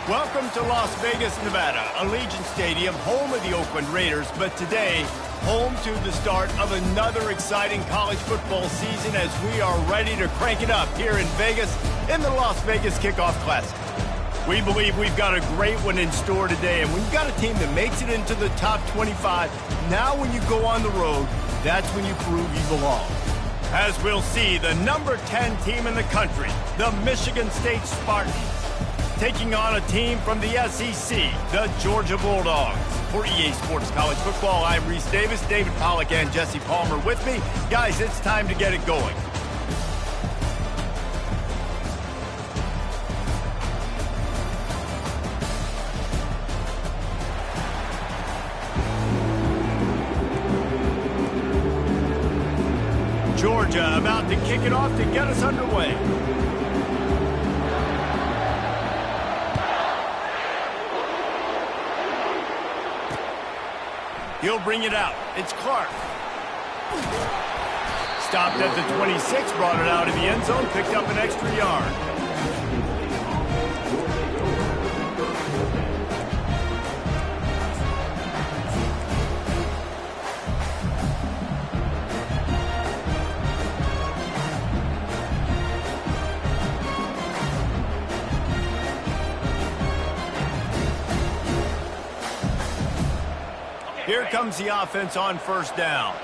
Welcome to Las Vegas, Nevada, Allegiant Stadium, home of the Oakland Raiders, but today, home to the start of another exciting college football season as we are ready to crank it up here in Vegas in the Las Vegas Kickoff Classic. We believe we've got a great one in store today, and when you've got a team that makes it into the top 25, now when you go on the road, that's when you prove you belong. As we'll see, the number 10 team in the country, the Michigan State Spartans, taking on a team from the SEC, the Georgia Bulldogs. For EA Sports College Football, I'm Reese Davis, David Pollack, and Jesse Palmer with me. Guys, it's time to get it going. Georgia about to kick it off to get us underway. He'll bring it out. It's Clark. Stopped at the 26, brought it out of the end zone, picked up an extra yard. Here comes the offense on first down.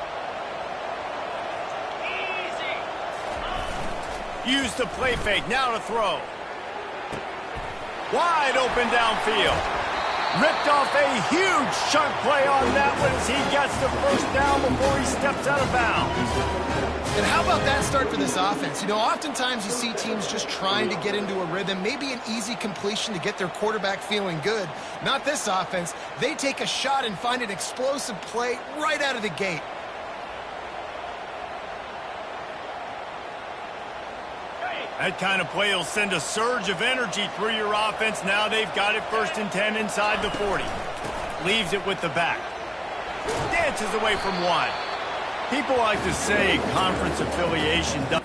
Use the play fake, now to throw. Wide open downfield. Ripped off a huge chunk play on that one as he gets the first down before he steps out of bounds. And how about that start for this offense? You know, oftentimes you see teams just trying to get into a rhythm, maybe an easy completion to get their quarterback feeling good. Not this offense. They take a shot and find an explosive play right out of the gate. That kind of play will send a surge of energy through your offense. Now they've got it 1st and 10 inside the 40. Leaves it with the back. Dances away from one. People like to say conference affiliation does.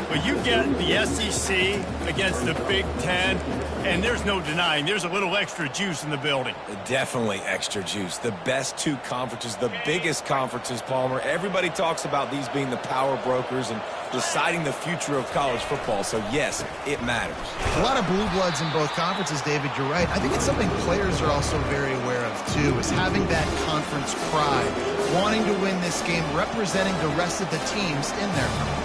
But you get the SEC against the Big Ten, and there's no denying there's a little extra juice in the building. Definitely extra juice. The best two conferences, the biggest conferences, Palmer. Everybody talks about these being the power brokers and deciding the future of college football. So, yes, it matters. A lot of blue bloods in both conferences, David. You're right. I think it's something players are also very aware of, too, is having that conference pride, wanting to win this game, representing the rest of the teams in their conference.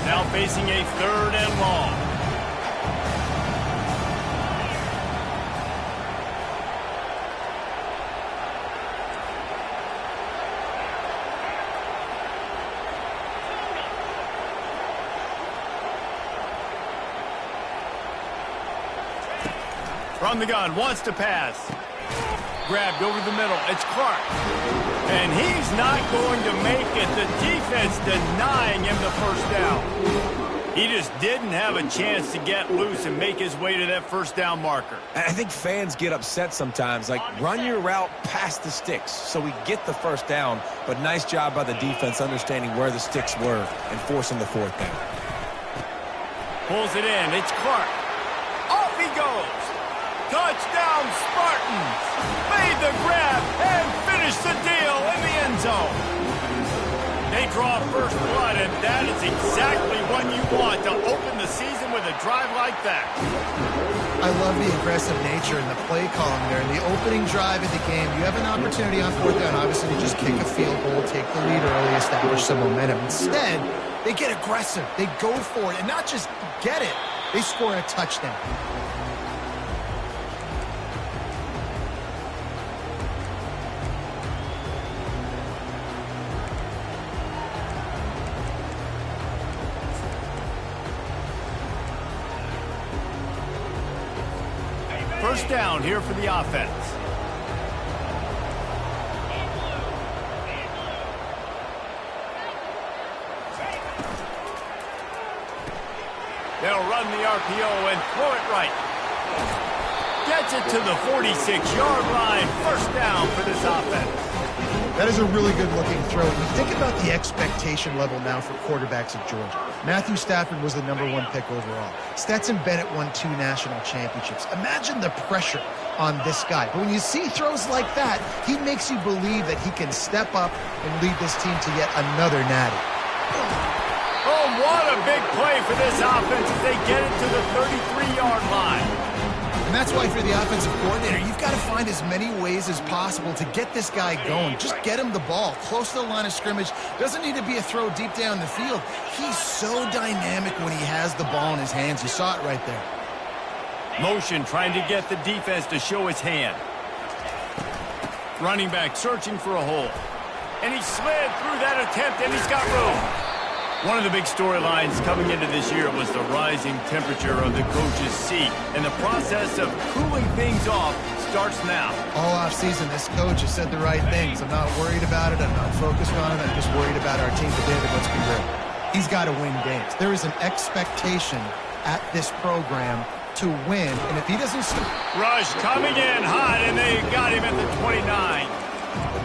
Now facing a 3rd and long. From the gun, wants to pass. Grabbed over the middle. It's Clark. And he's not going to make it. The defense denying him the first down. He just didn't have a chance to get loose and make his way to that first down marker. I think fans get upset sometimes. Like, run your route past the sticks so we get the first down. But nice job by the defense understanding where the sticks were and forcing the 4th down. Pulls it in. It's Clark. Off he goes. Touchdown, Spartans! Made the grab and finished the deal in the end zone. They draw first blood, and that is exactly what you want to open the season with a drive like that. I love the aggressive nature in the play column there. In the opening drive of the game, you have an opportunity on 4th down, obviously, to just kick a field goal, take the lead early, establish some momentum. Instead, they get aggressive. They go for it, and not just get it. They score a touchdown. First down here for the offense. They'll run the RPO and throw it right. Gets it to the 46-yard line. First down for this offense. That is a really good-looking throw. You think about the expectation level now for quarterbacks at Georgia. Matthew Stafford was the #1 pick overall. Stetson Bennett won 2 national championships. Imagine the pressure on this guy. But when you see throws like that, he makes you believe that he can step up and lead this team to yet another natty. Oh, what a big play for this offense as they get it to the 33-yard line. And that's why for the offensive coordinator, you've got to find as many ways as possible to get this guy going. Just get him the ball close to the line of scrimmage. Doesn't need to be a throw deep down the field. He's so dynamic when he has the ball in his hands. You saw it right there. Motion trying to get the defense to show his hand. Running back searching for a hole. And he slid through that attempt, and he's got room. One of the big storylines coming into this year was the rising temperature of the coach's seat. And the process of cooling things off starts now. All offseason, this coach has said the right things. I'm not worried about it. I'm not focused on it. I'm just worried about our team today. But let's be real. He's got to win games. There is an expectation at this program to win. And if he doesn't... Rush coming in hot, and they got him at the 29.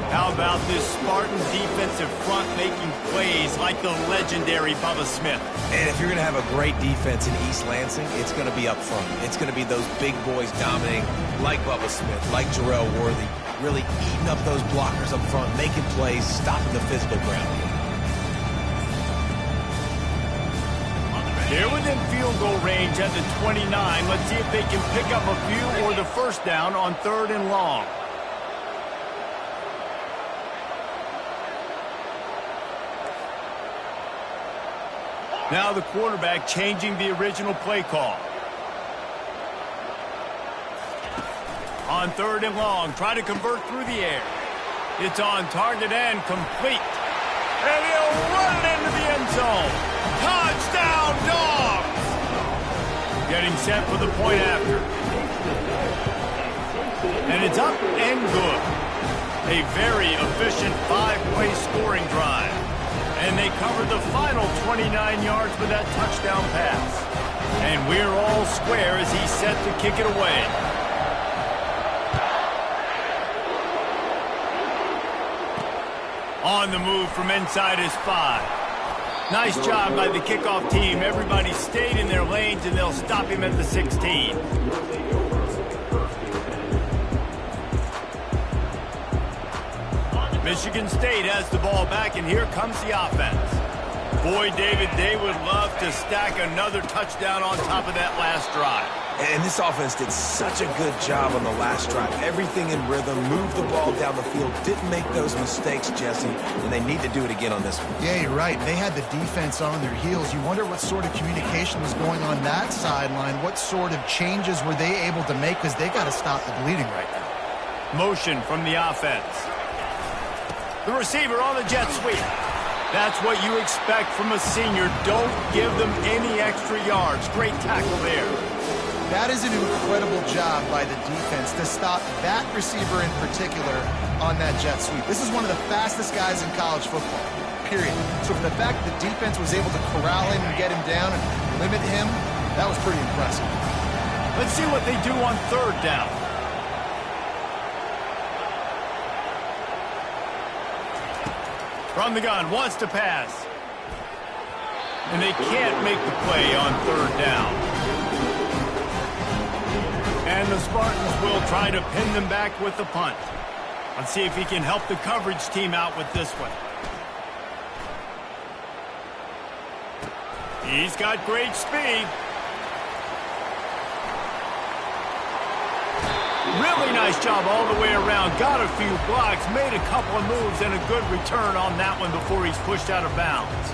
How about this Spartan defensive front making plays like the legendary Bubba Smith? And if you're going to have a great defense in East Lansing, it's going to be up front. It's going to be those big boys dominating like Bubba Smith, like Jarrell Worthy, really eating up those blockers up front, making plays, stopping the physical ground. They're within field goal range at the 29. Let's see if they can pick up a few or the first down on 3rd and long. Now the quarterback changing the original play call. On 3rd and long, try to convert through the air. It's on target and complete. And he'll run it into the end zone. Touchdown, Dogs! Getting set for the point after. And it's up and good. A very efficient 5-play scoring drive. And they covered the final 29 yards with that touchdown pass. And we're all square as he's set to kick it away. On the move from inside his 5. Nice job by the kickoff team. Everybody stayed in their lanes, and they'll stop him at the 16. Michigan State has the ball back, and here comes the offense. Boy, David, they would love to stack another touchdown on top of that last drive. And this offense did such a good job on the last drive. Everything in rhythm, moved the ball down the field, didn't make those mistakes, Jesse, and they need to do it again on this one. Yeah, you're right. They had the defense on their heels. You wonder what sort of communication was going on that sideline. What sort of changes were they able to make, because they got to stop the bleeding right now. Motion from the offense. The receiver on the jet sweep. That's what you expect from a senior. Don't give them any extra yards. Great tackle there. That is an incredible job by the defense to stop that receiver in particular on that jet sweep. This is one of the fastest guys in college football, period. So for the fact that the defense was able to corral him and get him down and limit him, that was pretty impressive. Let's see what they do on 3rd down. From the gun, wants to pass. And they can't make the play on 3rd down. And the Spartans will try to pin them back with the punt. Let's see if he can help the coverage team out with this one. He's got great speed. Really nice job all the way around. Got a few blocks, made a couple of moves, and a good return on that one before he's pushed out of bounds.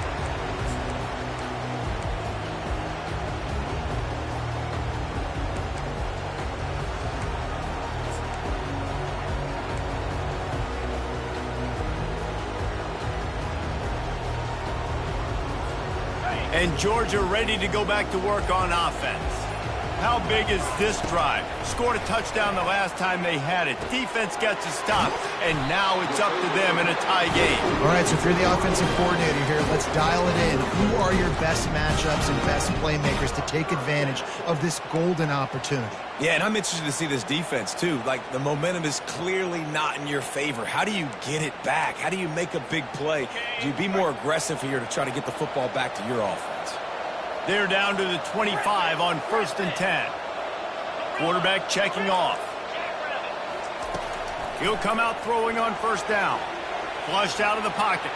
And Georgia ready to go back to work on offense. How big is this drive? Scored a touchdown the last time they had it. Defense gets a stop, and now it's up to them in a tie game. All right, so if you're the offensive coordinator here, let's dial it in. Who are your best matchups and best playmakers to take advantage of this golden opportunity? Yeah, and I'm interested to see this defense, too. Like, the momentum is clearly not in your favor. How do you get it back? How do you make a big play? Do you be more aggressive here to try to get the football back to your offense? They're down to the 25 on 1st and 10. Quarterback checking off. He'll come out throwing on 1st down. Flushed out of the pocket.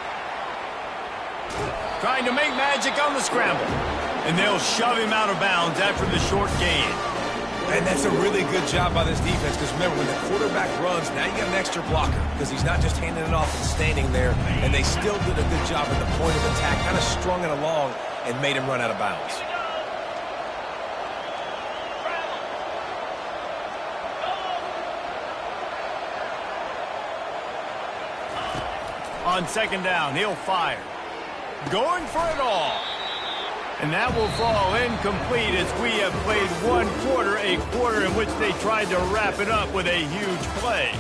Trying to make magic on the scramble. And they'll shove him out of bounds after the short gain. And that's a really good job by this defense, because remember, when the quarterback runs, now you got an extra blocker, because he's not just handing it off and standing there, and they still did a good job at the point of attack, kind of strung it along and made him run out of bounds. On 2nd down, he'll fire. Going for it all. And that will fall incomplete as we have played one quarter, a quarter in which they tried to wrap it up with a huge play.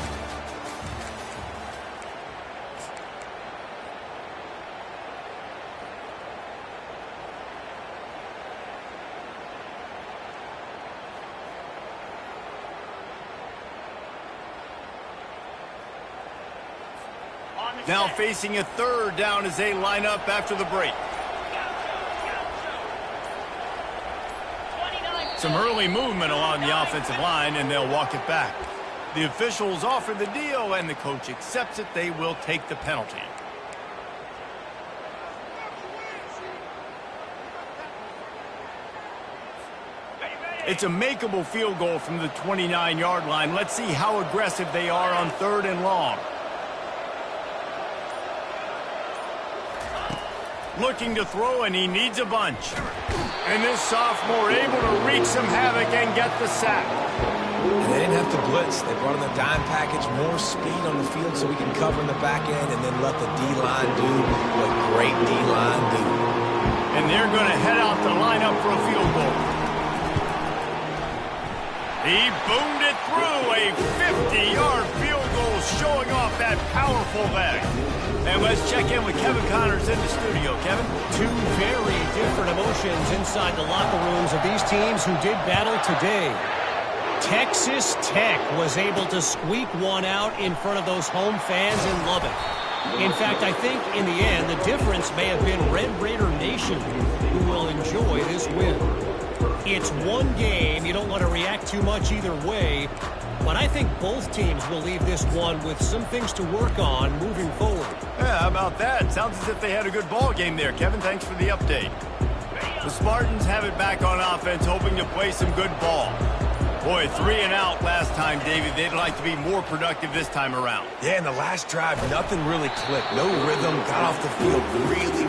Now facing a 3rd down as they line up after the break. Some early movement along the offensive line, and they'll walk it back. The officials offer the deal, and the coach accepts it. They will take the penalty. It's a makeable field goal from the 29-yard line. Let's see how aggressive they are on 3rd and long. Looking to throw, and he needs a bunch. And this sophomore able to wreak some havoc and get the sack. And they didn't have to blitz. They brought in the dime package, more speed on the field so we can cover in the back end, and then let the D-line do what great D-line do. And they're going to head out to line up for a field goal. He boomed it through, a 50-yard field goal showing off that powerful leg. And let's check in with Kevin Connors in the studio. Kevin? Two very different emotions inside the locker rooms of these teams who did battle today. Texas Tech was able to squeak one out in front of those home fans in Lubbock. In fact, I think in the end, the difference may have been Red Raider Nation who will enjoy this win. It's one game. You don't want to react too much either way. But I think both teams will leave this one with some things to work on moving forward. Yeah, how about that? Sounds as if they had a good ball game there. Kevin, thanks for the update. The Spartans have it back on offense, hoping to play some good ball. Boy, 3 and out last time, David. They'd like to be more productive this time around. Yeah, in the last drive, nothing really clicked. No rhythm, got off the field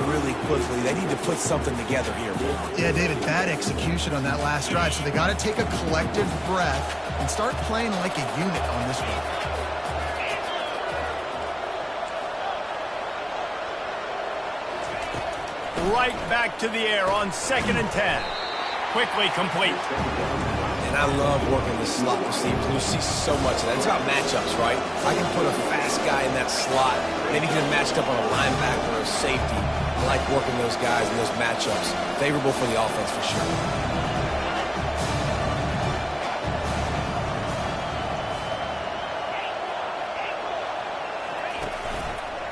really quickly. They need to put something together here. Yeah, David, bad execution on that last drive, so they got to take a collective breath and start playing like a unit on this one. Right back to the air on 2nd and 10. Quickly complete. And I love working the slot receivers. You see so much of that. It's about matchups, right? I can put a fast guy in that slot. Maybe get him matched up on a linebacker or a safety. I like working those guys in those matchups. Favorable for the offense for sure.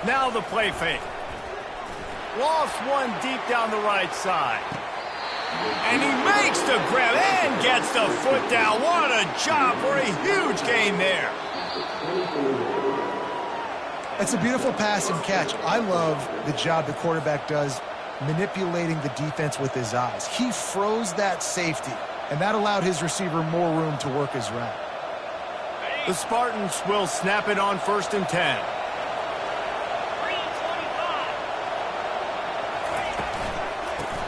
Now the play fake. Lost one deep down the right side. And he makes the grab and gets the foot down. What a job for a huge gain there. It's a beautiful pass and catch. I love the job the quarterback does manipulating the defense with his eyes. He froze that safety, and that allowed his receiver more room to work his route. The Spartans will snap it on 1st and 10.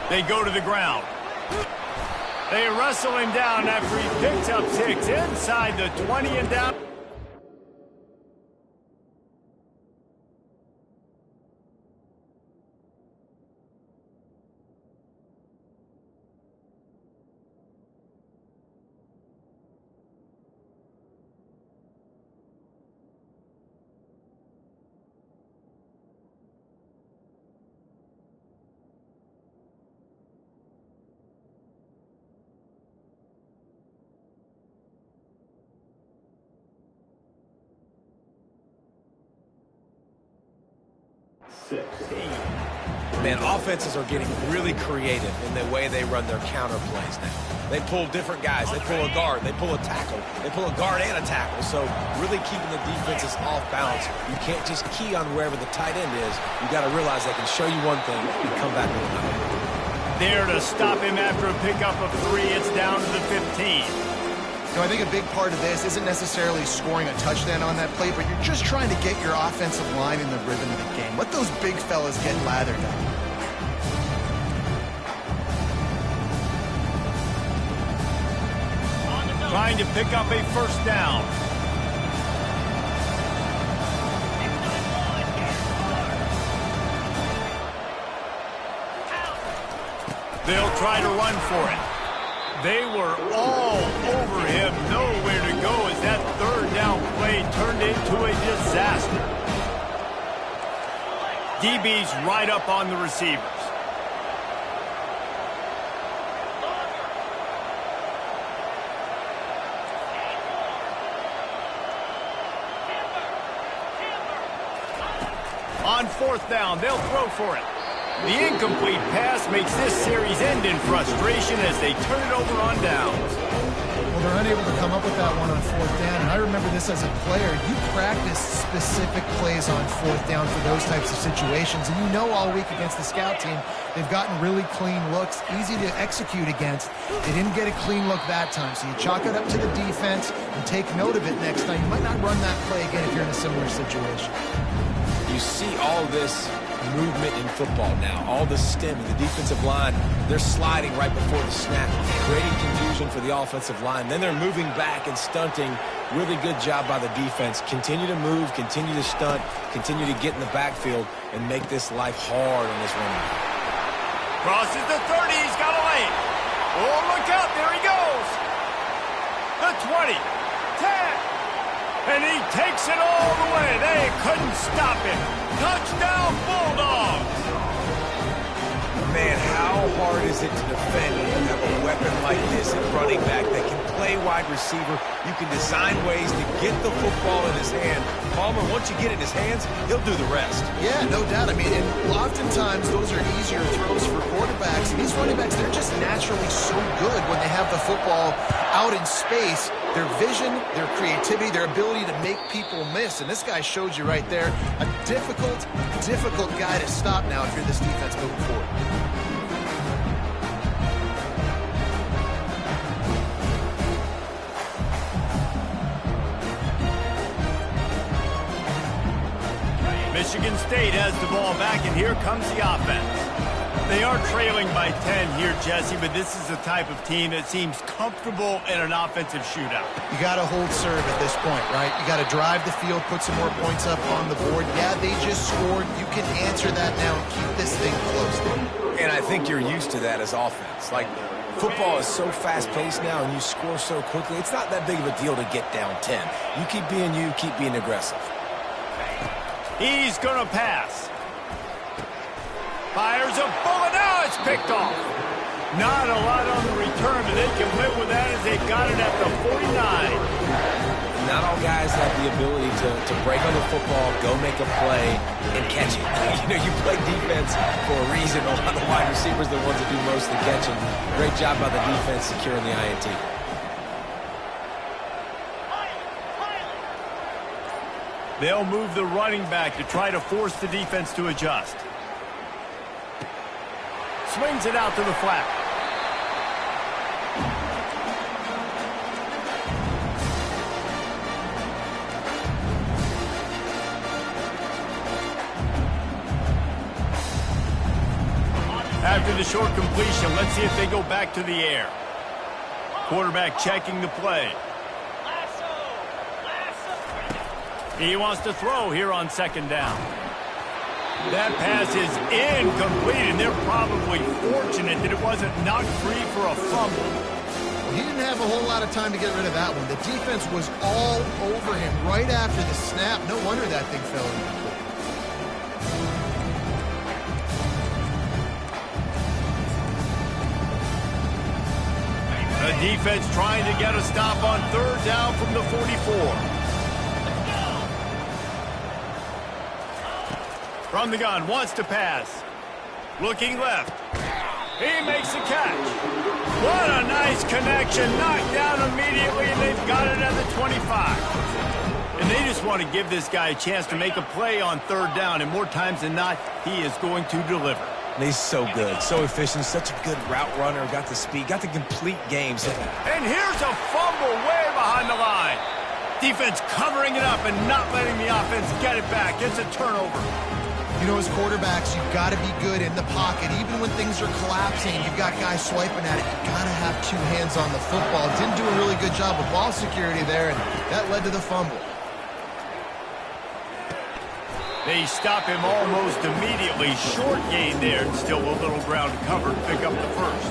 They go to the ground. They wrestle him down after he picks up 6 inside the 20 and down. Man, offenses are getting really creative in the way they run their counter plays now. They pull different guys. They pull a guard. They pull a tackle. They pull a guard and a tackle. So really keeping the defenses off balance. You can't just key on wherever the tight end is. You got to realize they can show you one thing and come back with another. There to stop him after a pickup of 3. It's down to the 15. So I think a big part of this isn't necessarily scoring a touchdown on that play, but you're just trying to get your offensive line in the rhythm of the game. Let those big fellas get lathered up. Trying to pick up a first down. They'll try to run for it. They were all over him. Nowhere to go as that third down play turned into a disaster. DB's right up on the receivers. On fourth down, they'll throw for it. The incomplete pass makes this series end in frustration as they turn it over on downs. Well, they're unable to come up with that one on fourth down, and I remember this as a player. You practice specific plays on fourth down for those types of situations, and you know all week against the scout team, they've gotten really clean looks, easy to execute against. They didn't get a clean look that time, so you chalk it up to the defense and take note of it next time. You might not run that play again if you're in a similar situation. You see all this movement in football now. All the stem, the defensive line, they're sliding right before the snap, creating confusion for the offensive line. Then they're moving back and stunting. Really good job by the defense. Continue to move, continue to stunt, continue to get in the backfield and make this life hard on this running back. Crosses the 30. He's got a lane. Oh, look out. There he goes. The 20. 10. And he takes it all the way. They couldn't stop him. Touchdown, Bulldogs. Man, how hard is it to defend when you have a weapon like this at running back that can play wide receiver? You can design ways to get the football in his hand. Palmer, once you get it in his hands, he'll do the rest. Yeah, no doubt. I mean, and oftentimes those are easier throws for quarterbacks. And these running backs, they're just naturally so good when they have the football out in space. Their vision, their creativity, their ability to make people miss. And this guy showed you right there, a difficult guy to stop now if you're this defense moving forward. Michigan State has the ball back, and here comes the offense. They are trailing by 10 here, Jesse, but this is the type of team that seems comfortable in an offensive shootout. You got to hold serve at this point, right? You got to drive the field, put some more points up on the board. Yeah, they just scored. You can answer that now and keep this thing close. And I think you're used to that as offense. Like, football is so fast-paced now, and you score so quickly, it's not that big of a deal to get down 10. You keep being aggressive. He's going to pass. Fires a bullet. Now it's picked off. Not a lot on the return, but they can live with that as they got it at the 49. Not all guys have the ability to break on the football, go make a play, and catch it. You know, you play defense for a reason. A lot of wide receivers are the ones that do most of the catching. Great job by the defense securing the INT. They'll move the running back to try to force the defense to adjust. Swings it out to the flat. After the short completion, let's see if they go back to the air. Quarterback checking the play. He wants to throw here on second down. That pass is incomplete, and they're probably fortunate that it wasn't knocked free for a fumble. Well, he didn't have a whole lot of time to get rid of that one. The defense was all over him right after the snap. No wonder that thing fell incomplete. The defense trying to get a stop on third down from the 44. From the gun, wants to pass. Looking left. He makes the catch. What a nice connection. Knocked down immediately, and they've got it at the 25. And they just want to give this guy a chance to make a play on third down, and more times than not, he is going to deliver. And he's so good, so efficient, such a good route runner, got the speed, got the complete games. And here's a fumble way behind the line. Defense covering it up and not letting the offense get it back. It's a turnover. You know, as quarterbacks, you've got to be good in the pocket. Even when things are collapsing, you've got guys swiping at it. You've got to have two hands on the football. Didn't do a really good job with ball security there, and that led to the fumble. They stop him almost immediately. Short gain there, and still a little ground to cover to pick up the first.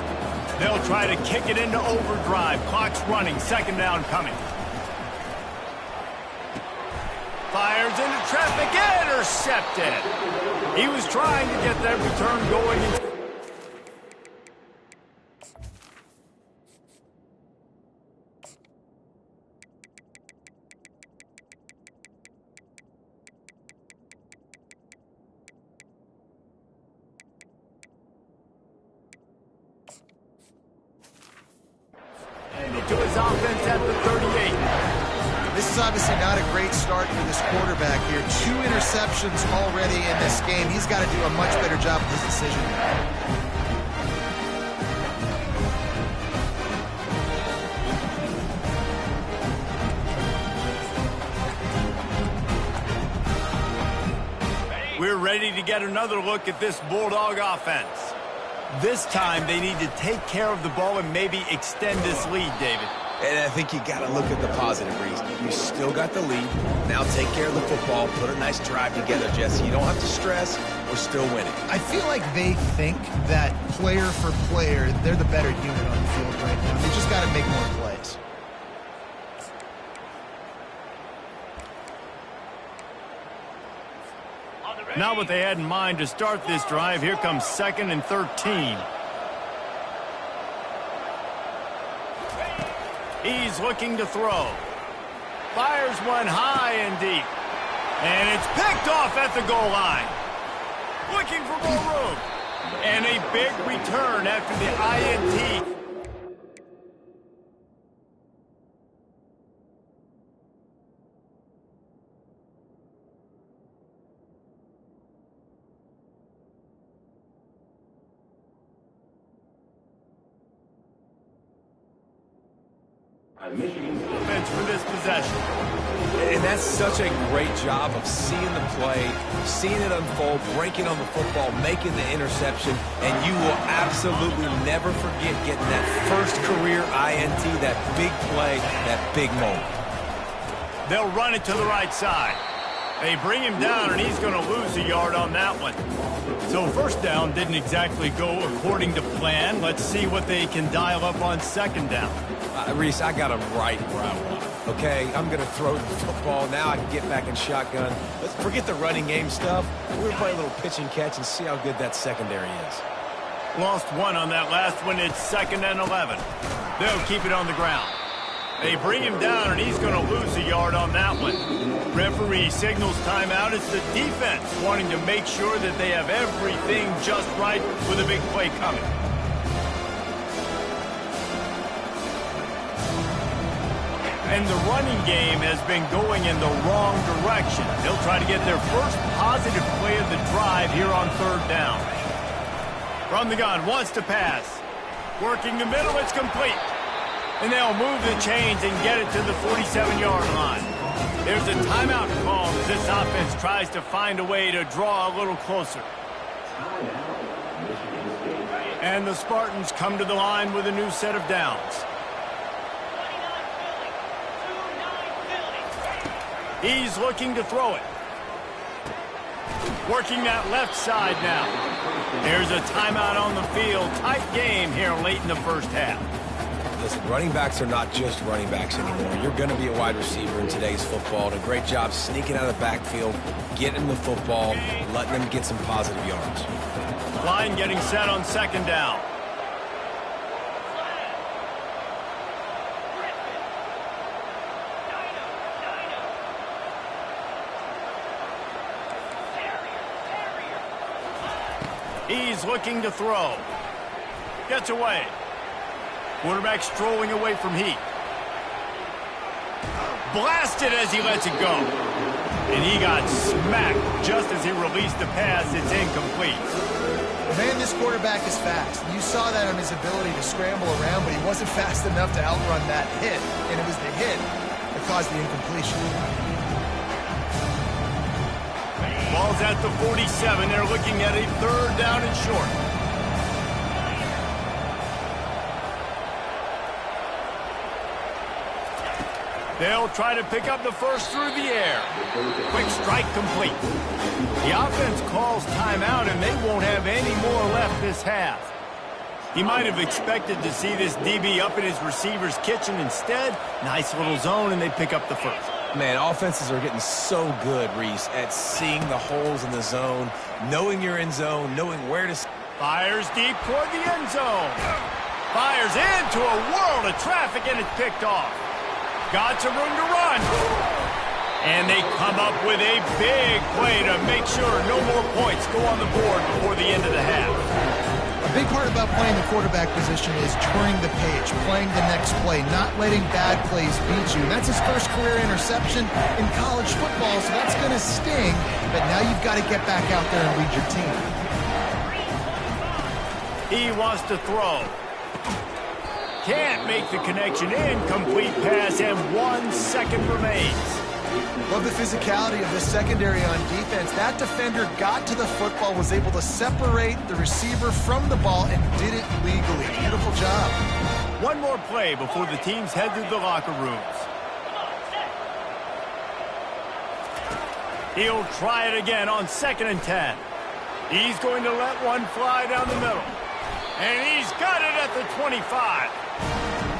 They'll try to kick it into overdrive. Clock's running. Second down coming. Fires into traffic, intercepted. He was trying to get that return going. To his offense at the 38. This is obviously not a great start for this quarterback here. 2 interceptions already in this game. He's got to do a much better job with his decision. We're ready to get another look at this Bulldog offense. This time, they need to take care of the ball and maybe extend this lead, David. And I think you got to look at the positive, Reese. You still got the lead. Now take care of the football. Put a nice drive together, Jesse. You don't have to stress. We're still winning. I feel like they think that player for player, they're the better unit on the field right now. They just got to make more plays. Not what they had in mind to start this drive. Here comes 2nd and 13. He's looking to throw. Fires one high and deep. And it's picked off at the goal line. Looking for more room. And a big return after the INT. Offense for this possession. And that's such a great job of seeing the play, seeing it unfold, breaking on the football, making the interception, and you will absolutely never forget getting that first career INT, that big play, that big moment. They'll run it to the right side. They bring him down, and he's going to lose a yard on that one. So first down didn't exactly go according to plan. Let's see what they can dial up on second down. Reese, I got him right where I want him. Okay, I'm going to throw the football. Now I can get back in shotgun. Let's forget the running game stuff. We're going to play a little pitch and catch and see how good that secondary is. Lost one on that last one. It's 2nd and 11. They'll keep it on the ground. They bring him down, and he's going to lose a yard on that one. Referee signals timeout. It's the defense wanting to make sure that they have everything just right with a big play coming. And the running game has been going in the wrong direction. They'll try to get their first positive play of the drive here on third down. From the gun, wants to pass. Working the middle, it's complete. And they'll move the chains and get it to the 47-yard line. There's a timeout call as this offense tries to find a way to draw a little closer. And the Spartans come to the line with a new set of downs. He's looking to throw it. Working that left side now. There's a timeout on the field. Tight game here late in the first half. Listen, running backs are not just running backs anymore. You're going to be a wide receiver in today's football. And a great job sneaking out of the backfield, getting the football, letting them get some positive yards. Line getting set on second down. He's looking to throw. Gets away. Quarterback strolling away from heat. Blasted as he lets it go. And he got smacked just as he released the pass. It's incomplete. Man, this quarterback is fast. You saw that on his ability to scramble around, but he wasn't fast enough to outrun that hit. And it was the hit that caused the incompletion. Ball's at the 47. They're looking at a 3rd down and short. They'll try to pick up the first through the air. Quick strike complete. The offense calls timeout, and they won't have any more left this half. He might have expected to see this DB up in his receiver's kitchen. Instead, nice little zone, and they pick up the first. Man, offenses are getting so good, Reese, at seeing the holes in the zone, knowing you're in zone, knowing where to... Fires deep toward the end zone. Fires into a world of traffic, and it's picked off. Got some room to run. And they come up with a big play to make sure no more points go on the board before the end of the half. A big part about playing the quarterback position is turning the page, playing the next play, not letting bad plays beat you. And that's his first career interception in college football, so that's going to sting. But now you've got to get back out there and lead your team. He wants to throw. Can't make the connection. Incomplete pass, and 1 second remains. Love the physicality of the secondary on defense. That defender got to the football, was able to separate the receiver from the ball, and did it legally. Beautiful job. One more play before the teams head to the locker rooms. He'll try it again on 2nd and 10. He's going to let one fly down the middle. And he's got it at the 25.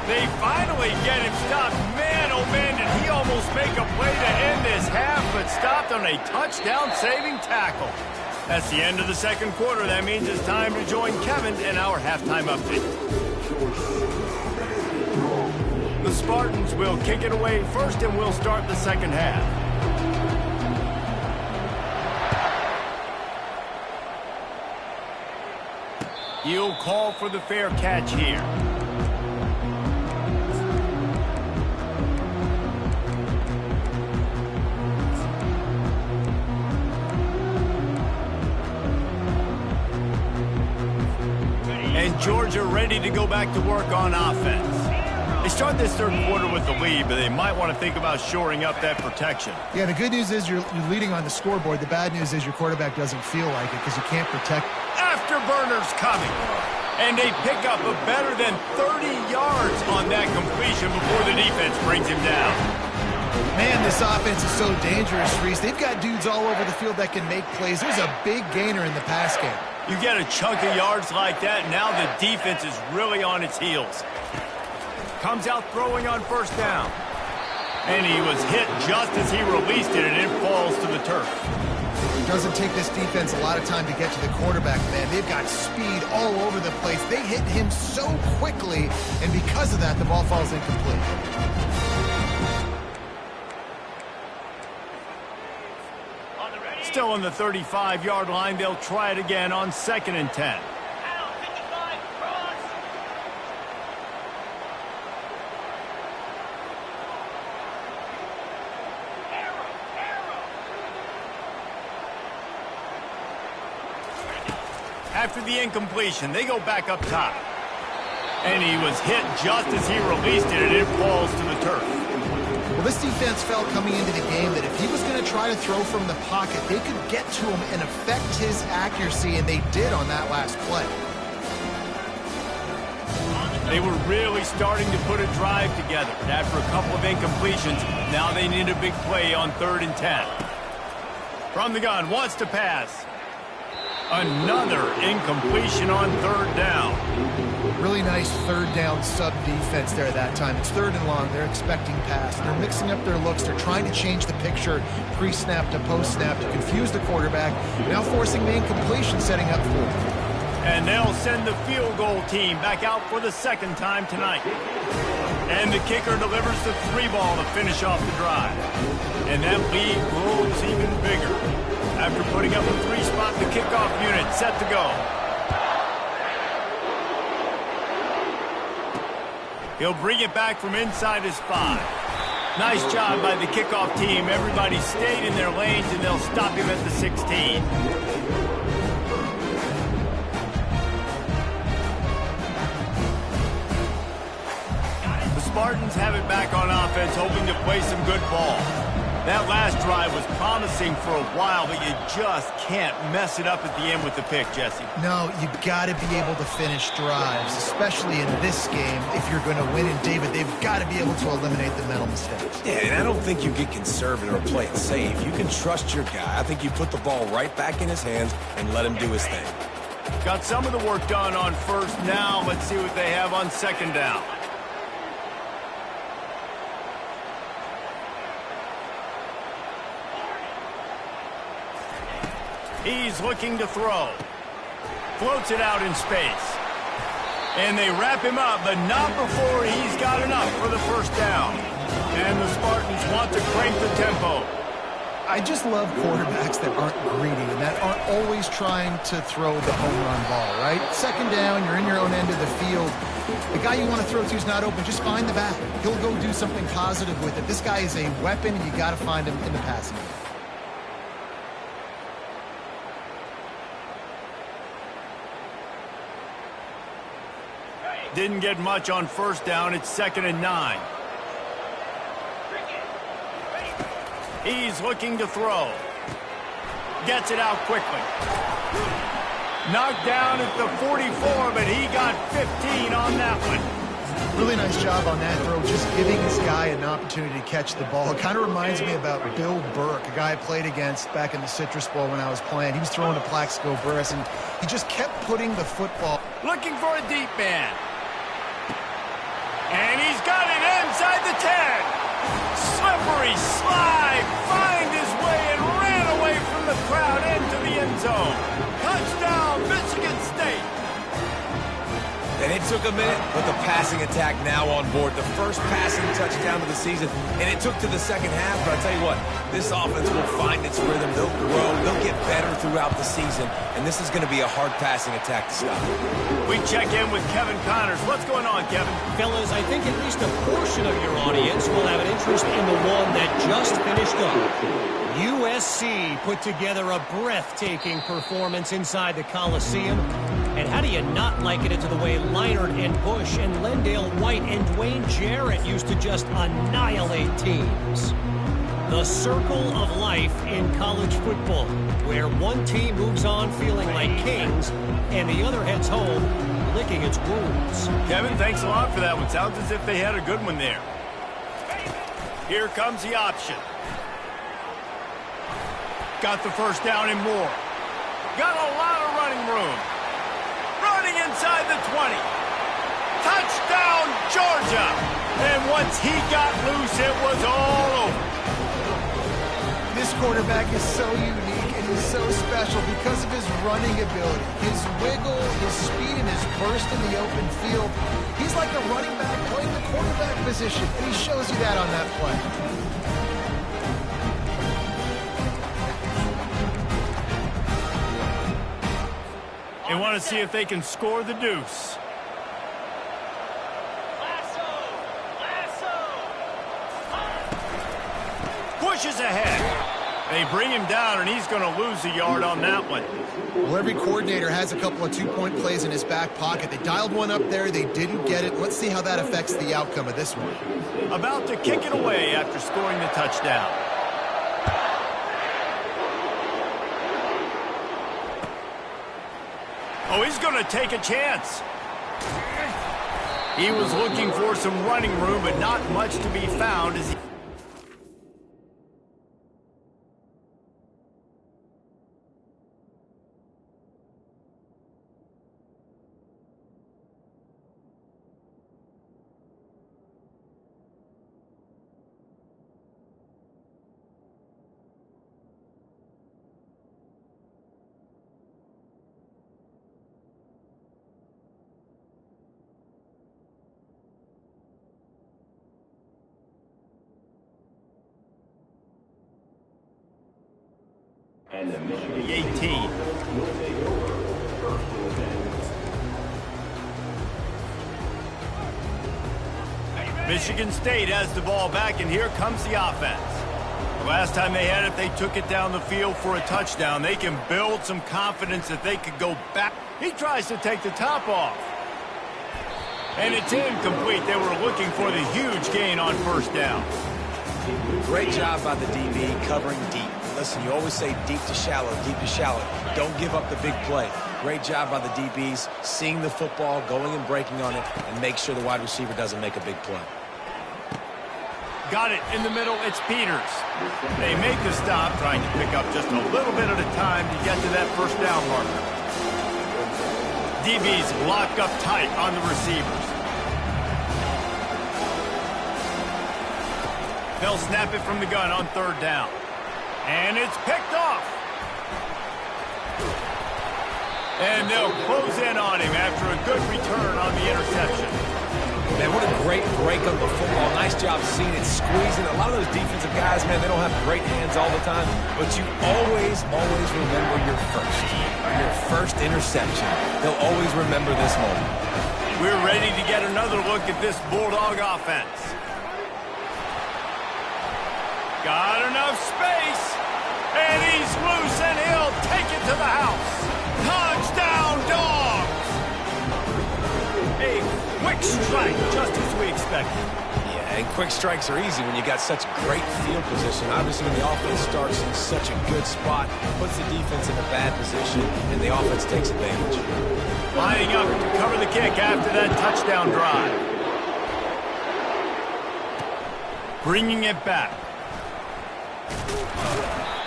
They finally get him stopped. Man, oh man, did he almost make a play to end this half, but stopped on a touchdown-saving tackle. That's the end of the 2nd quarter. That means it's time to join Kevin in our halftime update. The Spartans will kick it away first, and we'll start the 2nd half. He'll call for the fair catch here. And Georgia ready to go back to work on offense. They start this 3rd quarter with the lead, but they might want to think about shoring up that protection. Yeah, the good news is you're leading on the scoreboard. The bad news is your quarterback doesn't feel like it because you can't protect. Afterburners coming. And they pick up a better than 30 yards on that completion before the defense brings him down. Man, this offense is so dangerous, Reese. They've got dudes all over the field that can make plays. There's a big gainer in the pass game. You get a chunk of yards like that, now the defense is really on its heels. Comes out throwing on 1st down. And he was hit just as he released it, and it falls to the turf. It doesn't take this defense a lot of time to get to the quarterback, man. They've got speed all over the place. They hit him so quickly, and because of that, the ball falls incomplete. Still on the 35-yard line, they'll try it again on 2nd and 10. After the incompletion, they go back up top. And he was hit just as he released it, and it falls to the turf. Well, this defense felt coming into the game that if he was going to try to throw from the pocket, they could get to him and affect his accuracy, and they did on that last play. They were really starting to put a drive together. After a couple of incompletions, now they need a big play on 3rd and 10. From the gun, wants to pass. Another incompletion on 3rd down. Really nice 3rd down sub defense there that time. It's 3rd and long. They're expecting pass. They're mixing up their looks. They're trying to change the picture pre-snap to post-snap to confuse the quarterback. Now forcing the incompletion, setting up 4th. And they'll send the field goal team back out for the 2nd time tonight. And the kicker delivers the 3-ball to finish off the drive. And that lead grows even bigger. After putting up a 3-spot, the kickoff unit set to go. He'll bring it back from inside his 5. Nice job by the kickoff team. Everybody stayed in their lanes, and they'll stop him at the 16. The Spartans have it back on offense, hoping to play some good ball. That last drive was promising for a while, but you just can't mess it up at the end with the pick, Jesse. No, you've got to be able to finish drives, especially in this game. If you're going to win, and David, they've got to be able to eliminate the mental mistakes. Yeah, and I don't think you get conservative or play it safe. You can trust your guy. I think you put the ball right back in his hands and let him do his thing. Got some of the work done on first. Now let's see what they have on second down. He's looking to throw. Floats it out in space. And they wrap him up, but not before he's got enough for the first down. And the Spartans want to crank the tempo. I just love quarterbacks that aren't greedy and that aren't always trying to throw the home run ball, right? Second down, you're in your own end of the field. The guy you want to throw to is not open. Just find the back. He'll go do something positive with it. This guy is a weapon, and you got to find him in the passing game. Didn't get much on first down. It's 2nd and 9. He's looking to throw. Gets it out quickly. Knocked down at the 44, but he got 15 on that one. Really nice job on that throw, just giving this guy an opportunity to catch the ball. It kind of reminds me about Bill Burke, a guy I played against back in the Citrus Bowl when I was playing. He was throwing to Plaxico Burress, and he just kept putting the football. Looking for a deep man. And he's got it inside the 10. Slippery slide, find his way and ran away from the crowd into the end zone. Touchdown, Michigan State. And it took a minute, but the passing attack now on board. The first passing touchdown of the season, and it took to the second half. But I tell you what, this offense will find its rhythm. They'll grow. They'll get better throughout the season, and this is going to be a hard passing attack to stop. We check in with Kevin Connors. What's going on, Kevin? Fellas, I think at least a portion of your audience will have an interest in the one that just finished up. USC put together a breathtaking performance inside the Coliseum. And how do you not liken it to the way Leinart and Bush and Lendale White and Dwayne Jarrett used to just annihilate teams? The circle of life in college football, where one team moves on feeling like kings and the other heads home licking its wounds. Kevin, thanks a lot for that one. Sounds as if they had a good one there. Here comes the option. Got the first down and more. Got a lot of running room. Running inside the 20. Touchdown, Georgia. And once he got loose, it was all over. This quarterback is so unique and he's so special because of his running ability, his wiggle, his speed, and his burst in the open field. He's like a running back playing the quarterback position, and he shows you that on that play. They want to see if they can score the deuce. Pushes ahead. They bring him down, and he's going to lose a yard on that one. Well, every coordinator has a couple of two-point plays in his back pocket. They dialed one up there. They didn't get it. Let's see how that affects the outcome of this one. About to kick it away after scoring the touchdown. Oh, he's going to take a chance. He was looking for some running room, but not much to be found as he... And the 18. Michigan State has the ball back, and here comes the offense. The last time they had it, they took it down the field for a touchdown. They can build some confidence that they could go back. He tries to take the top off. And it's incomplete. They were looking for the huge gain on first down. Great job by the DB covering deep. Listen, you always say deep to shallow, deep to shallow. Don't give up the big play. Great job by the DBs, seeing the football, going and breaking on it, and make sure the wide receiver doesn't make a big play. Got it in the middle. It's Peters. They make the stop, trying to pick up just a little bit at a time to get to that first down marker. DBs locked up tight on the receivers. They'll snap it from the gun on third down. And it's picked off. And they'll close in on him after a good return on the interception. Man, what a great break of the football. Nice job seeing it squeezing. A lot of those defensive guys, man, they don't have great hands all the time, but you always remember your first interception. They'll always remember this moment. We're ready to get another look at this Bulldog offense. Got enough space, and he's loose, and he'll take it to the house. Touchdown, Dogs! A quick strike, just as we expected. Yeah, and quick strikes are easy when you got such great field position. Obviously, when the offense starts in such a good spot, puts the defense in a bad position, and the offense takes advantage. Lining up to cover the kick after that touchdown drive. Bringing it back.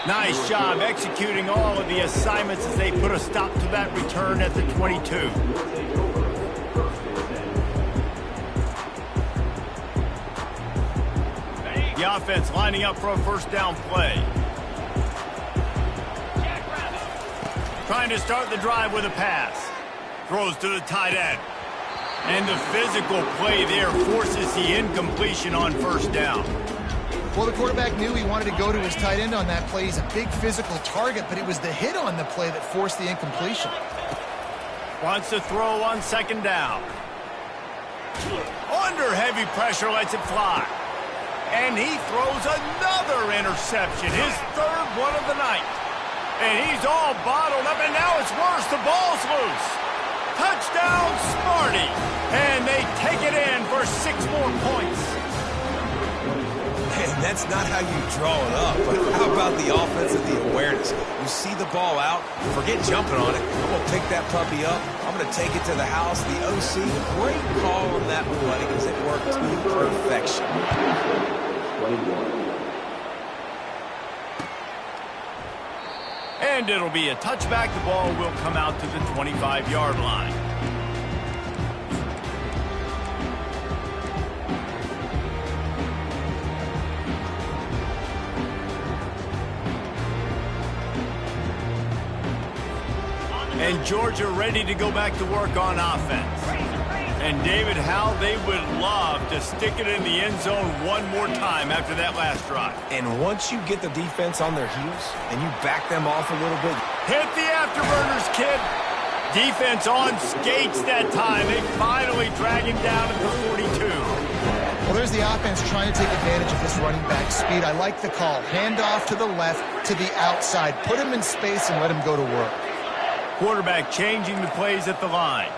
Nice job executing all of the assignments as they put a stop to that return at the 22. The offense lining up for a first down play. Trying to start the drive with a pass. Throws to the tight end. And the physical play there forces the incompletion on first down. Well, the quarterback knew he wanted to go to his tight end on that play. He's a big physical target, but it was the hit on the play that forced the incompletion. Wants to throw on second down. Under heavy pressure, lets it fly. And he throws another interception, his third one of the night. And he's all bottled up, and now it's worse. The ball's loose. Touchdown, Sparty. And they take it in for 6 more points. And that's not how you draw it up, but how about the offense and the awareness? You see the ball out, forget jumping on it. I'm going to pick that puppy up. I'm going to take it to the house. The OC, great call on that play because it worked to perfection. And it'll be a touchback. The ball will come out to the 25-yard line. And Georgia ready to go back to work on offense. And David, how they would love to stick it in the end zone one more time after that last drive. And once you get the defense on their heels and you back them off a little bit. Hit the afterburners, kid. Defense on skates that time. They finally drag him down at the 42. Well, there's the offense trying to take advantage of this running back speed. I like the call. Hand off to the left, to the outside. Put him in space and let him go to work. Quarterback changing the plays at the line.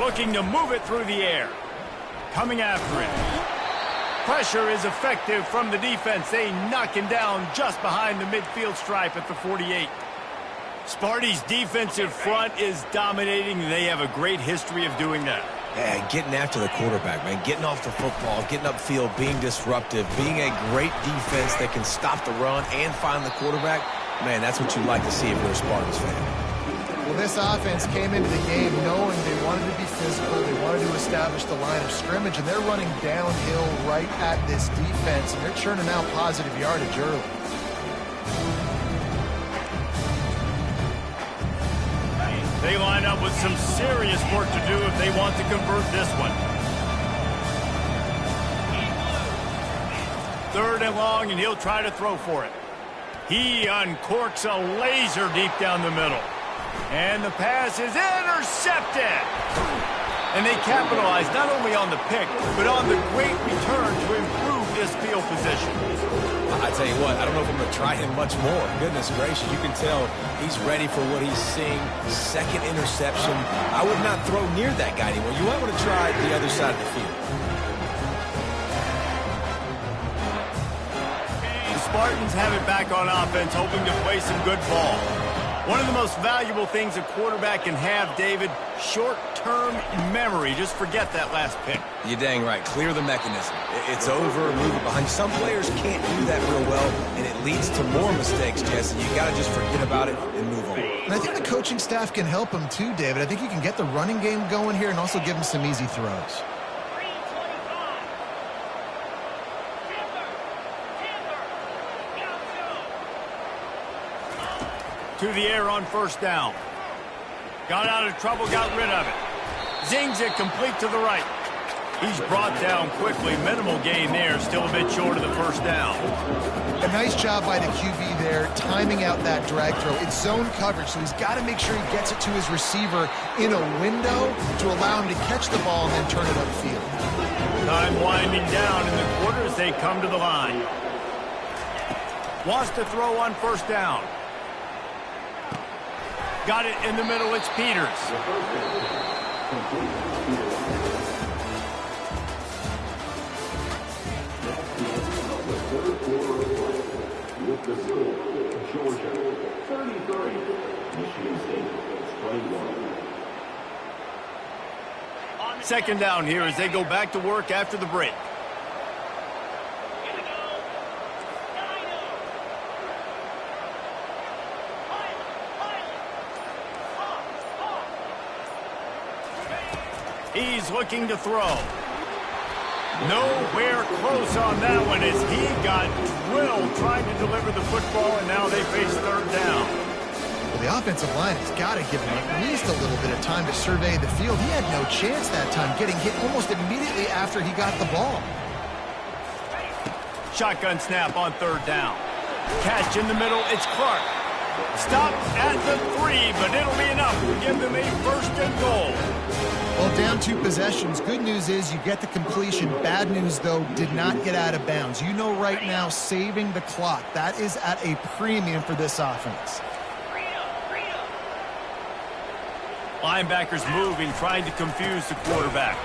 Looking to move it through the air. Coming after it. Pressure is effective from the defense. They knock him down just behind the midfield stripe at the 48. Sparty's defensive front is dominating. They have a great history of doing that. Yeah, getting after the quarterback, man. Getting off the football, getting upfield, being disruptive, being a great defense that can stop the run and find the quarterback. Man, that's what you like to see if you're a Spartans fan. Well, this offense came into the game knowing they wanted to be physical. They wanted to establish the line of scrimmage, and they're running downhill right at this defense, and they're churning out positive yardage early. They line up with some serious work to do if they want to convert this one. 3rd and long, and he'll try to throw for it. He uncorks a laser deep down the middle. And the pass is intercepted. And they capitalize not only on the pick, but on the great return to improve this field position. I tell you what, I don't know if I'm going to try him much more. Goodness gracious, you can tell he's ready for what he's seeing. Second interception. I would not throw near that guy anymore. You might want to try the other side of the field. The Spartans have it back on offense, hoping to play some good ball. One of the most valuable things a quarterback can have, David, short-term memory. Just forget that last pick. You're dang right. Clear the mechanism. It's over, move it behind. Some players can't do that real well, and it leads to more mistakes, Jesse. You got to just forget about it and move on. And I think the coaching staff can help him too, David. I think you can get the running game going here and also give him some easy throws. To the air on first down. Got out of trouble, got rid of it. Zings it complete to the right. He's brought down quickly. Minimal gain there, still a bit short of the first down. A nice job by the QB there, timing out that drag throw. It's zone coverage, so he's got to make sure he gets it to his receiver in a window to allow him to catch the ball and then turn it upfield. Time winding down in the quarter as they come to the line. Wants to throw on first down. Got it in the middle, it's Peters. With the score, Georgia 33, Michigan State 21. Second down here as they go back to work after the break. He's looking to throw. Nowhere close on that one as he got drilled trying to deliver the football, and now they face third down. Well, the offensive line has got to give him at least a little bit of time to survey the field. He had no chance that time, getting hit almost immediately after he got the ball. Shotgun snap on third down. Catch in the middle, it's Clark. Stop at the 3, but it'll be enough to give them a first and goal. Well, down 2 possessions. Good news is you get the completion. Bad news, though, did not get out of bounds. You know right now, saving the clock. That is at a premium for this offense. Linebackers moving, trying to confuse the quarterback.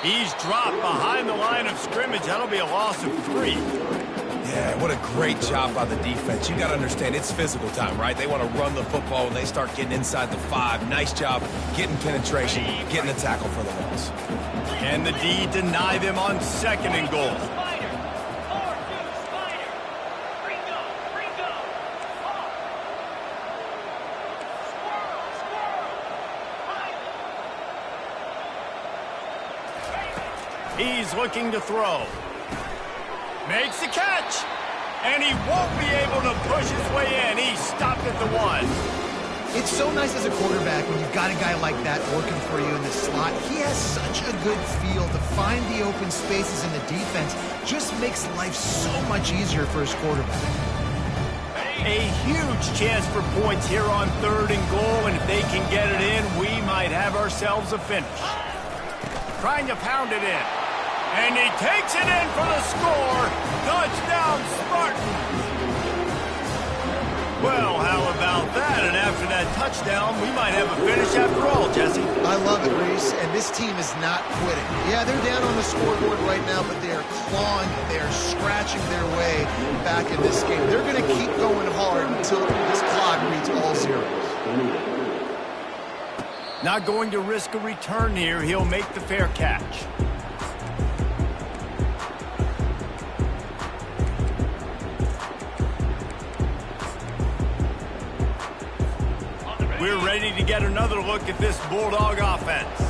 He's dropped behind the line of scrimmage. That'll be a loss of 3. Yeah, what a great job by the defense. You got to understand, it's physical time, right? They want to run the football when they start getting inside the 5. Nice job getting penetration, getting a tackle for the loss. And the D deny them on second and goal. He's looking to throw. Makes the catch. And he won't be able to push his way in. He's stopped at the 1. It's so nice as a quarterback when you've got a guy like that working for you in the slot. He has such a good feel to find the open spaces in the defense. Just makes life so much easier for his quarterback. A huge chance for points here on third and goal, and if they can get it in, we might have ourselves a finish. Trying to pound it in. And he takes it in for the score. Touchdown, Spartans. Well, how about that? And after that touchdown, we might have a finish after all, Jesse. I love it, Reese, and this team is not quitting. Yeah, they're down on the scoreboard right now, but they are clawing, they are scratching their way back in this game. They're going to keep going hard until this clock reads all zeros. Not going to risk a return here. He'll make the fair catch. We're ready to get another look at this Bulldog offense.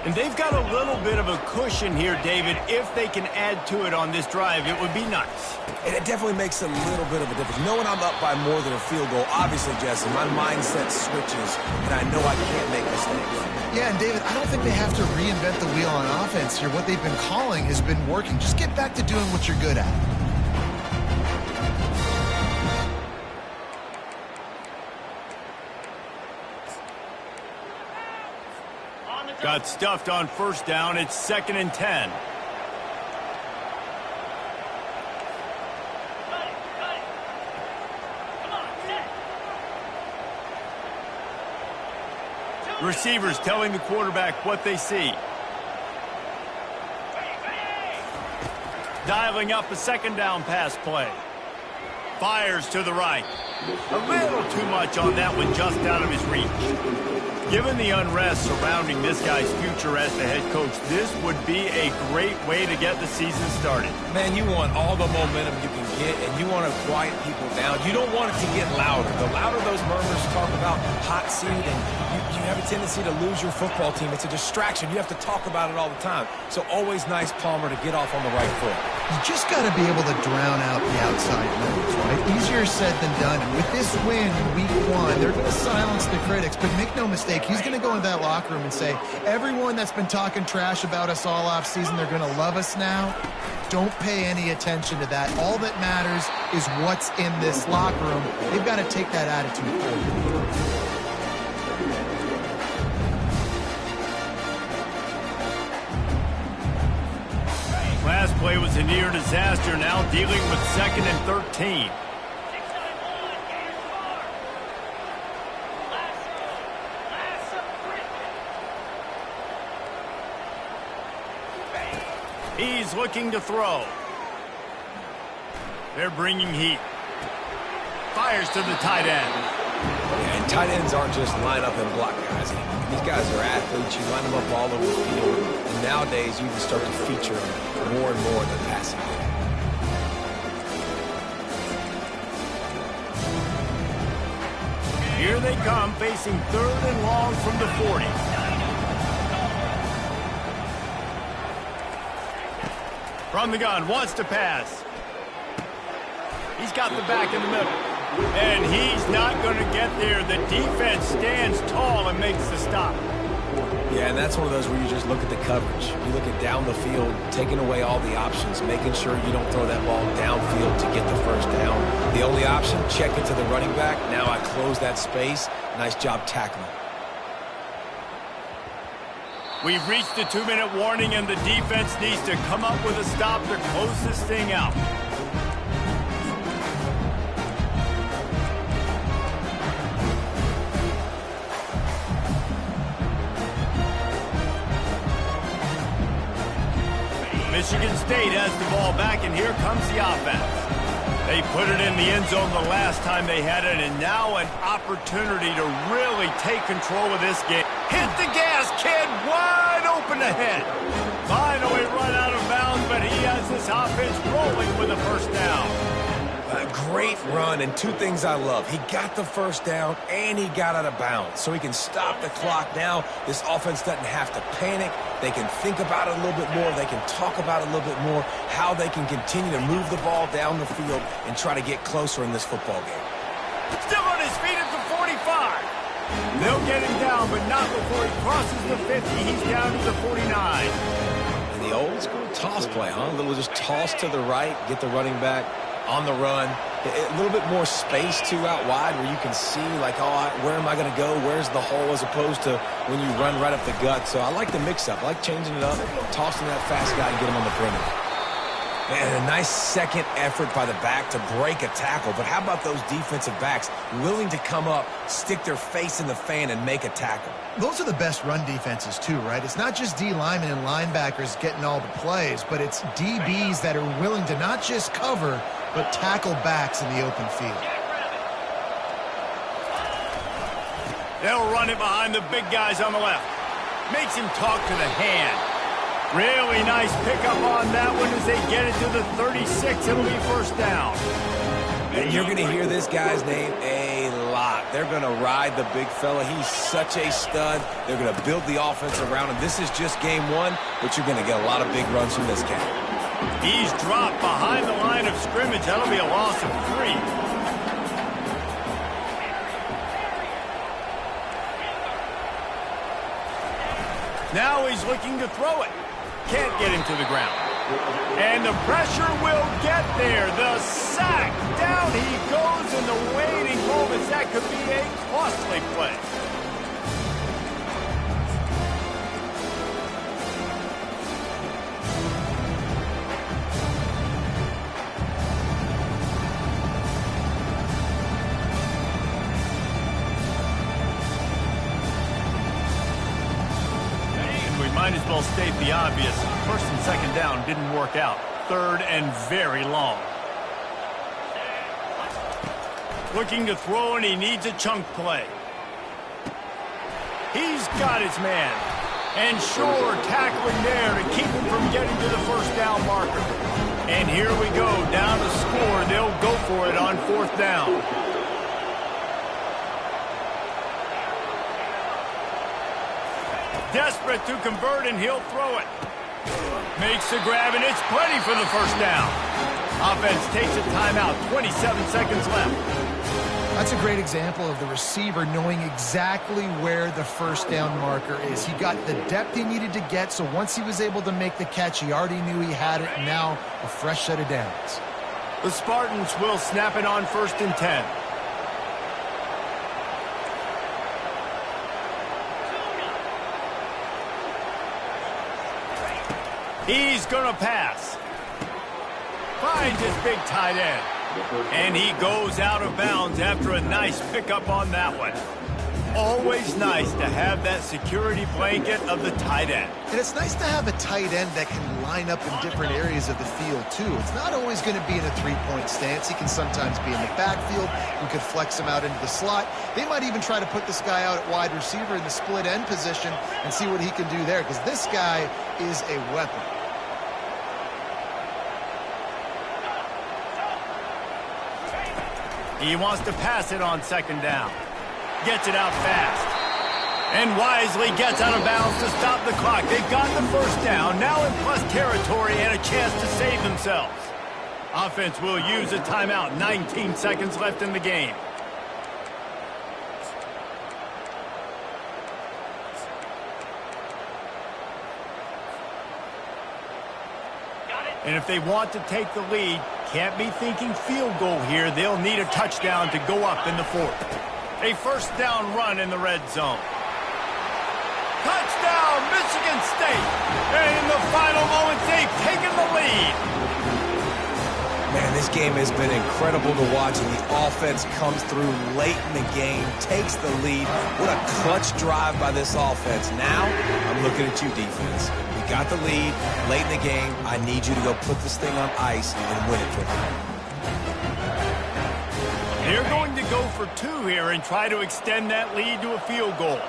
And they've got a little bit of a cushion here, David. If they can add to it on this drive, it would be nice. And it definitely makes a little bit of a difference. Knowing I'm up by more than a field goal, obviously, Jesse, my mindset switches, and I know I can't make mistakes. Yeah, and David, I don't think they have to reinvent the wheel on offense here. What they've been calling has been working. Just get back to doing what you're good at. Got stuffed on first down. It's 2nd and 10. Receivers telling the quarterback what they see. Dialing up a 2nd down pass play. Fires to the right. A little too much on that one, just out of his reach. Given the unrest surrounding this guy's future as the head coach, this would be a great way to get the season started. Man, you want all the momentum you can get, and you want to quiet people down. You don't want it to get louder. The louder those murmurs talk about hot seat, and you have a tendency to lose your football team. It's a distraction. You have to talk about it all the time. So always nice, Palmer, to get off on the right foot. You just got to be able to drown out the outside noise, right? Easier said than done. And with this win in week 1, they're going to silence the critics. But make no mistake, he's going to go into that locker room and say, everyone that's been talking trash about us all off season, they're going to love us now. Don't pay any attention to that. All that matters is what's in this locker room. They've got to take that attitude forward. Last play was a near disaster, now dealing with 2nd and 13. He's looking to throw. They're bringing heat. Fires to the tight end. And tight ends aren't just line up and block guys anymore. These guys are athletes. You line them up all over the field. And nowadays, you can start to feature them more and more in the passing game. Here they come, facing 3rd and long from the 40. From the gun, wants to pass. He's got the back in the middle. And he's not going to get there. The defense stands tall and makes the stop. Yeah, and that's one of those where you just look at the coverage. You look at down the field, taking away all the options, making sure you don't throw that ball downfield to get the first down. The only option, check it to the running back. Now I close that space. Nice job tackling. We've reached the 2-minute warning, and the defense needs to come up with a stop to close this thing out. Michigan State has the ball back, and here comes the offense. They put it in the end zone the last time they had it, and now an opportunity to really take control of this game. Hit the gas, kid, wide open ahead. Finally run out of bounds, but he has this offense rolling with a first down. A great run, and two things I love. He got the first down, and he got out of bounds. So he can stop the clock now. This offense doesn't have to panic. They can think about it a little bit more. They can talk about it a little bit more, how they can continue to move the ball down the field and try to get closer in this football game. Still on his feet at the 45. They'll get him down, but not before he crosses the 50. He's down to the 49. And the old school toss play, huh? A little just toss to the right, get the running back on the run. A little bit more space, too, out wide where you can see, like, oh, where am I going to go? Where's the hole, as opposed to when you run right up the gut. So I like the mix-up. I like changing it up, tossing that fast guy and get him on the perimeter. And a nice second effort by the back to break a tackle. But how about those defensive backs willing to come up, stick their face in the fan, and make a tackle? Those are the best run defenses, too, right? It's not just D linemen and linebackers getting all the plays, but it's DBs that are willing to not just cover, but tackle backs in the open field. They'll run it behind the big guys on the left. Makes him talk to the hand. Really nice pickup on that one as they get it to the 36. It'll be first down. And you're going to hear this guy's name a lot. They're going to ride the big fella. He's such a stud. They're going to build the offense around him. This is just game one, but you're going to get a lot of big runs from this guy. He's dropped behind the line of scrimmage. That'll be a loss of 3. Now he's looking to throw it. Can't get him to the ground. And the pressure will get there. The sack. Down he goes in the waiting moments. That could be a costly play. state the obvious. First and second down didn't work out. Third and very long. Looking to throw, and he needs a chunk play. He's got his man. And sure, tackling there to keep him from getting to the first down marker. And here we go, down to score. They'll go for it on fourth down. Desperate to convert, and he'll throw it. Makes the grab, and it's plenty for the first down. Offense takes a timeout, 27 seconds left. That's a great example of the receiver knowing exactly where the first down marker is. He got the depth he needed to get, so once he was able to make the catch, he already knew he had it, and now a fresh set of downs. The Spartans will snap it on 1st and 10. He's going to pass. Finds his big tight end. And he goes out of bounds after a nice pickup on that one. Always nice to have that security blanket of the tight end. And it's nice to have a tight end that can line up in different areas of the field, too. It's not always going to be in a three-point stance. He can sometimes be in the backfield. We could flex him out into the slot. They might even try to put this guy out at wide receiver in the split end position and see what he can do there, because this guy is a weapon. He wants to pass it on 2nd down. Gets it out fast. And wisely gets out of bounds to stop the clock. They've got the first down, now in plus territory and a chance to save themselves. Offense will use a timeout. 19 seconds left in the game. And if they want to take the lead, can't be thinking field goal here. They'll need a touchdown to go up in the 4th. A first down run in the red zone. Touchdown, Michigan State. And in the final moments, they've taken the lead. Man, this game has been incredible to watch, and the offense comes through late in the game, takes the lead. What a clutch drive by this offense. Now, I'm looking at you, defense. We got the lead late in the game. I need you to go put this thing on ice and win it for me. They're going to go for 2 here and try to extend that lead to a field goal.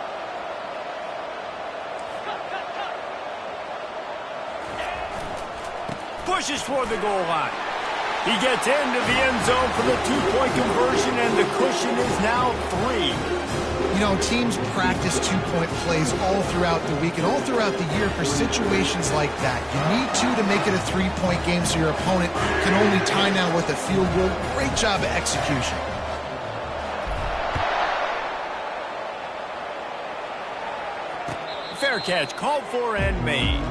Pushes toward the goal line. He gets into the end zone for the 2-point conversion, and the cushion is now 3. You know, teams practice 2-point plays all throughout the week and all throughout the year for situations like that. You need 2 to make it a 3-point game so your opponent can only tie now with a field goal. Great job of execution. Fair catch, called for and made.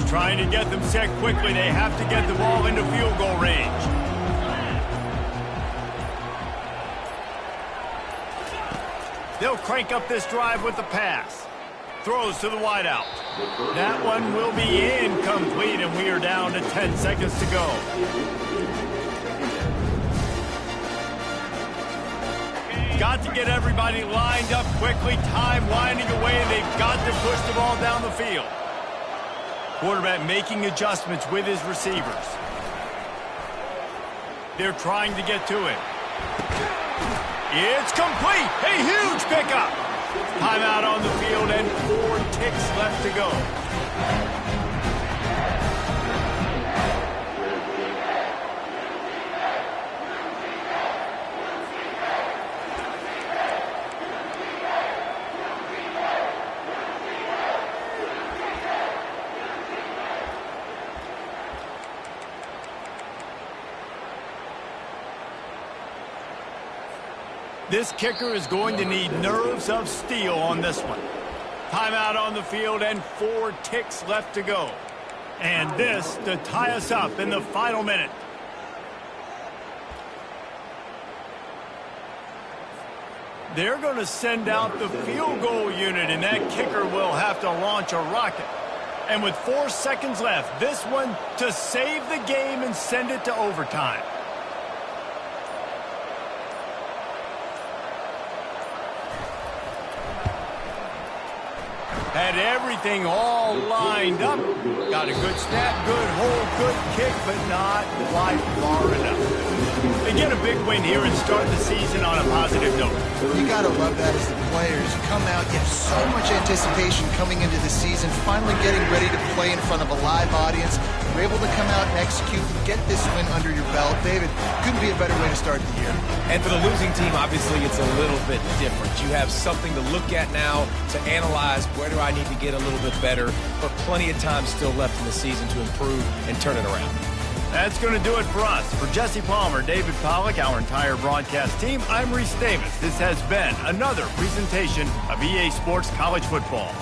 Trying to get them set quickly. They have to get the ball into field goal range. They'll crank up this drive with the pass. Throws to the wideout. That one will be incomplete, and we are down to 10 seconds to go. Got to get everybody lined up quickly. Time winding away, and they've got to push the ball down the field. Quarterback making adjustments with his receivers. They're trying to get to it. It's complete. A huge pickup. Timeout on the field and 4 ticks left to go. This kicker is going to need nerves of steel on this one. Timeout on the field and 4 ticks left to go. And this to tie us up in the final minute. They're going to send out the field goal unit, and that kicker will have to launch a rocket. And with 4 seconds left, this one to save the game and send it to overtime. Had everything all lined up. Got a good snap, good hold, good kick, but not quite far enough. They get a big win here and start the season on a positive note. You got to love that as the players. You come out, you have so much anticipation coming into the season, finally getting ready to play in front of a live audience. You're able to come out and execute and get this win under your belt. David, couldn't be a better way to start the year. And for the losing team, obviously, it's a little bit different. You have something to look at now to analyze where do I need to get a little bit better, but plenty of time still left in the season to improve and turn it around. That's going to do it for us. For Jesse Palmer, David Pollack, our entire broadcast team, I'm Reese Davis. This has been another presentation of EA Sports College Football.